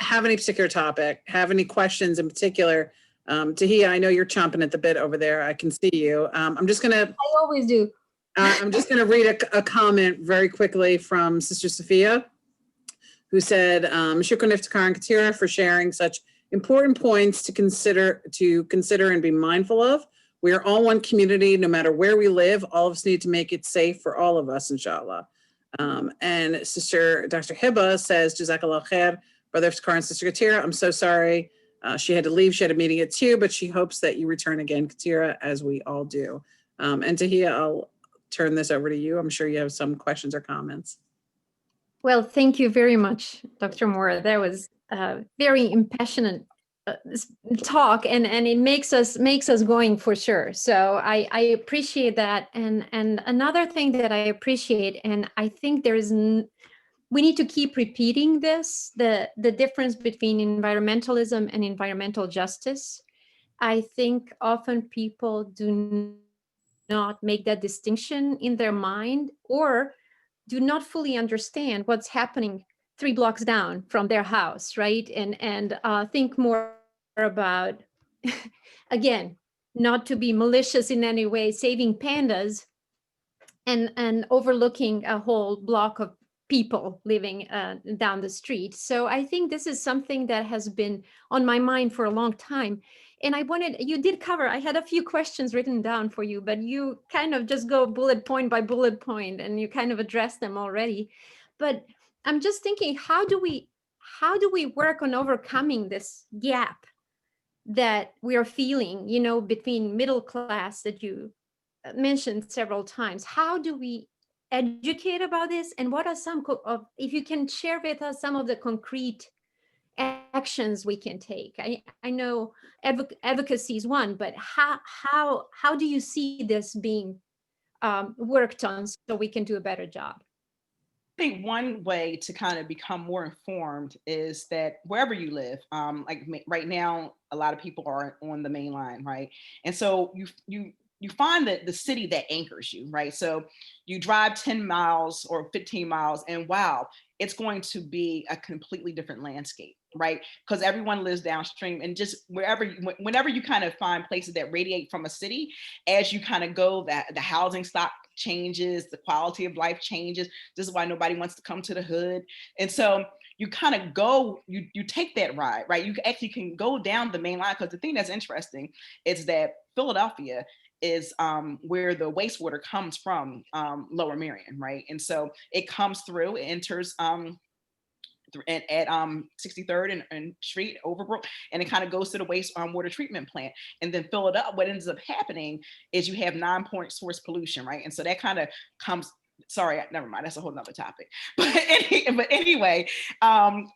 S1: have any particular topic, have any questions in particular? Tahia, I know you're chomping at the bit over there. I can see you. I'm just going to.
S4: I always do.
S1: I'm just going to read a comment very quickly from Sister Sophia, who said, Shukran Iftekhar and Katera for sharing such important points to consider and be mindful of. We are all one community, no matter where we live. All of us need to make it safe for all of us, inshallah. And Sister Dr. Hiba says, Jazakallah khair, Brother Iftekhar and Sister Katera. I'm so sorry. She had to leave. She had a meeting at 2, but she hopes that you return again, Katera, as we all do. And Tahia, I'll turn this over to you. I'm sure you have some questions or comments.
S4: Well, thank you very much, Dr. Moore. That was very impassioned talk, and it makes us going for sure. So I appreciate that. And another thing that I appreciate, and I think we need to keep repeating this, the difference between environmentalism and environmental justice. I think often people do not make that distinction in their mind, or do not fully understand what's happening 3 blocks down from their house, right? And think more about, again, not to be malicious in any way, saving pandas and overlooking a whole block of people living down the street. So I think this is something that has been on my mind for a long time. And you did cover, I had a few questions written down for you, but you kind of just go bullet point by bullet point, and you kind of address them already. But I'm just thinking, how do we work on overcoming this gap that we are feeling, between middle class that you mentioned several times? How do we educate about this? And what are if you can share with us some of the concrete actions we can take? I know advocacy is one, but how do you see this being worked on so we can do a better job?
S3: I think one way to kind of become more informed is that wherever you live, like right now, a lot of people are on the main line, right? And so you find that the city that anchors you, right? So you drive 10 miles or 15 miles, and wow, it's going to be a completely different landscape, right? Because everyone lives downstream, and just whenever you kind of find places that radiate from a city, as you kind of go, that the housing stock changes, the quality of life changes. This is why nobody wants to come to the hood. And so you kind of go, you take that ride, right? You actually can go down the main line, because the thing that's interesting is that Philadelphia is where the wastewater comes from, Lower Merion, right? And so it comes through, it enters at 63rd and Street, Overbrook, and it kind of goes to the water treatment plant. And then fill it up. What ends up happening is you have non-point source pollution, right? And so that kind of comes, sorry, never mind, that's a whole nother topic. But anyway,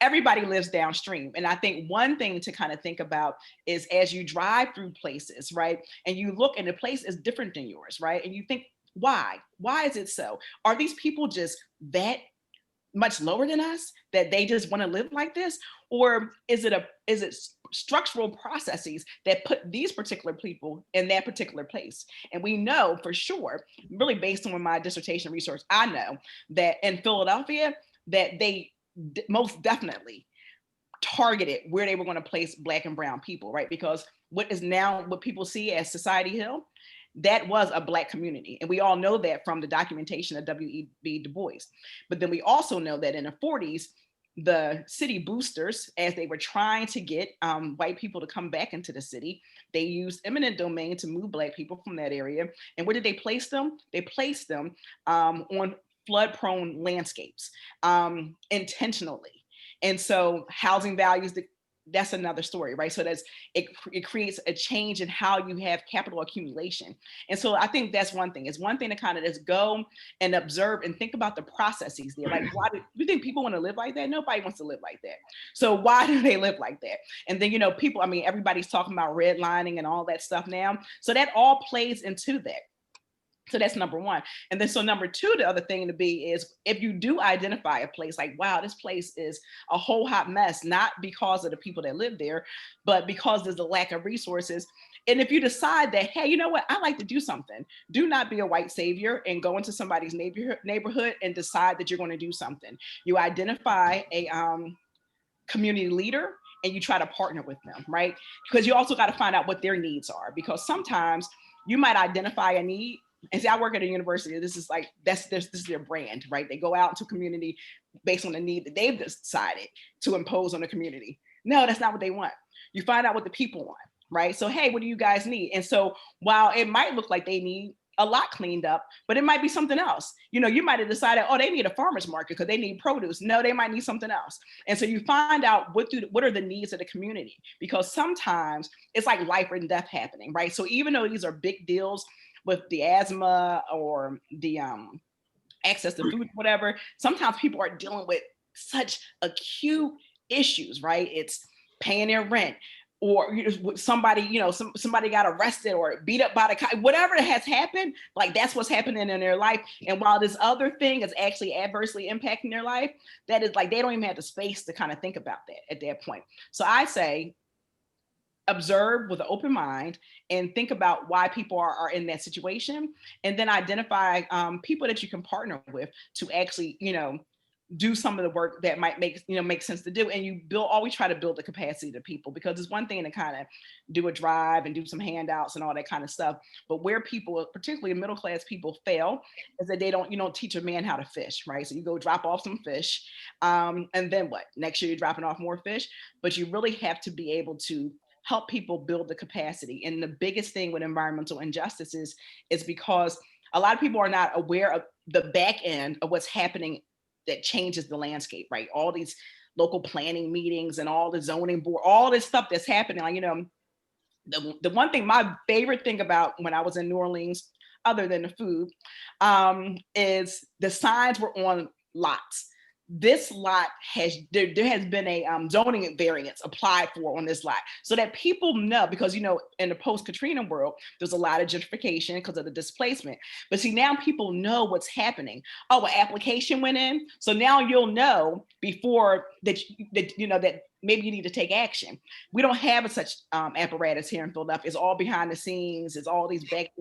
S3: everybody lives downstream. And I think one thing to kind of think about is, as you drive through places, right? And you look, and the place is different than yours, right? And you think, why? Why is it so? Are these people just that much lower than us, that they just want to live like this? Or is it structural processes that put these particular people in that particular place? And we know for sure, really based on my dissertation research, I know that in Philadelphia, that they most definitely targeted where they were going to place Black and brown people, right? Because what people see as Society Hill, that was a Black community. And we all know that from the documentation of W.E.B. Du Bois. But then we also know that in the 40s, the city boosters, as they were trying to get white people to come back into the city, they used eminent domain to move Black people from that area. And where did they place them? They placed them on flood-prone landscapes intentionally. And so housing values, that's another story, right? So it creates a change in how you have capital accumulation. And so I think that's one thing. It's one thing to kind of just go and observe and think about the processes there. Like, why do you think people want to live like that? Nobody wants to live like that. So why do they live like that? And then, people, everybody's talking about redlining and all that stuff now. So that all plays into that. So that's number one. And then so number two, the other thing to be is, if you do identify a place like, wow, this place is a whole hot mess, not because of the people that live there, but because there's a lack of resources, And if you decide that, hey, you know what, I like to do something, do not be a white savior and go into somebody's neighborhood and decide that you're going to do something. You identify a community leader and you try to partner with them, right? Because you also got to find out what their needs are, because sometimes you might identify a need. And see, I work at a university. This is like, this is their brand, right? They go out into community based on the need that they've decided to impose on the community. No, that's not what they want. You find out what the people want, right? So, hey, what do you guys need? And so while it might look like they need a lot cleaned up, but it might be something else. You know, you might have decided, oh, they need a farmer's market because they need produce. No, they might need something else. And so you find out what are the needs of the community, because sometimes it's like life and death happening, right? So even though these are big deals with the asthma or the access to food, whatever, sometimes people are dealing with such acute issues, right? It's paying their rent, or somebody, somebody got arrested or beat up by the cop, whatever has happened, like that's what's happening in their life. And while this other thing is actually adversely impacting their life, that is like, they don't even have the space to kind of think about that at that point. So I say, observe with an open mind and think about why people are in that situation, and then identify people that you can partner with to actually, do some of the work that might make sense to do. And you always try to build the capacity to people, because it's one thing to kind of do a drive and do some handouts and all that kind of stuff. But where people, particularly middle-class people, fail is that you don't teach a man how to fish, right? So you go drop off some fish, and then what? Next year you're dropping off more fish, but you really have to be able to help people build the capacity. And the biggest thing with environmental injustices is because a lot of people are not aware of the back end of what's happening that changes the landscape, right? All these local planning meetings and all the zoning board, all this stuff that's happening. Like, the one thing, my favorite thing about when I was in New Orleans, other than the food, is the signs were on lots. This lot there has been a zoning variance applied for on this lot, so that people know, because in the post-Katrina world there's a lot of gentrification because of the displacement, but see, now people know what's happening. Oh, an application went in, so now you'll know before that maybe you need to take action. We don't have such apparatus here in Philadelphia. It's all behind the scenes. It's all these back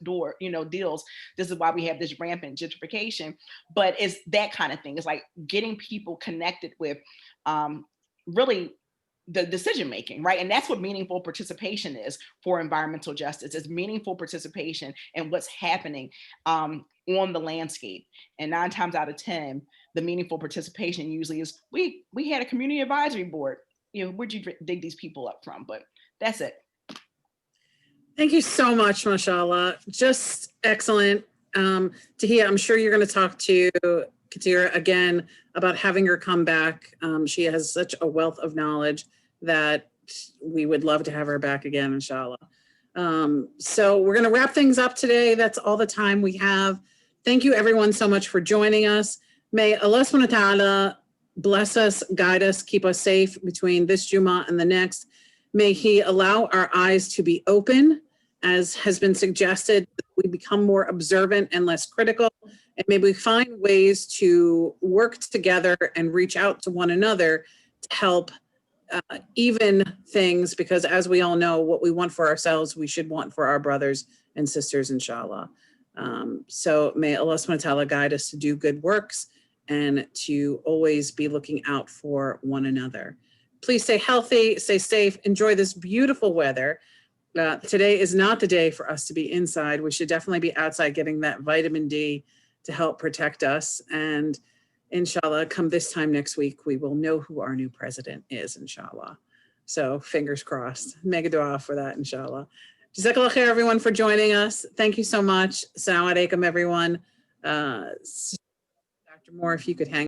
S3: door deals. This is why we have this rampant gentrification. But it's that kind of thing. It's like getting people connected with really the decision making, right? And that's what meaningful participation is for environmental justice. It's meaningful participation in what's happening on the landscape. And 9 times out of 10, the meaningful participation usually is, we had a community advisory board. Where'd you dig these people up from? But that's it.
S1: Thank you so much, mashallah. Just excellent. Tahia, I'm sure you're going to talk to Katera again about having her come back. She has such a wealth of knowledge that we would love to have her back again, inshallah. So we're going to wrap things up today. That's all the time we have. Thank you everyone so much for joining us. May Allah subhanahu wa ta'ala bless us, guide us, keep us safe between this Jummah and the next. May He allow our eyes to be open, as has been suggested. We become more observant and less critical. And may we find ways to work together and reach out to one another to help even things, because as we all know, what we want for ourselves, we should want for our brothers and sisters, inshallah. So may Allah subhanahu wa ta'ala guide us to do good works and to always be looking out for one another. Please stay healthy, stay safe, enjoy this beautiful weather. Today is not the day for us to be inside. We should definitely be outside getting that vitamin D to help protect us. And inshallah, come this time next week, we will know who our new president is, inshallah. So fingers crossed. Mega dua for that, inshallah. Jazakallah khair, everyone, for joining us. Thank you so much. Assalamu alaikum, everyone. Dr. Moore, if you could hang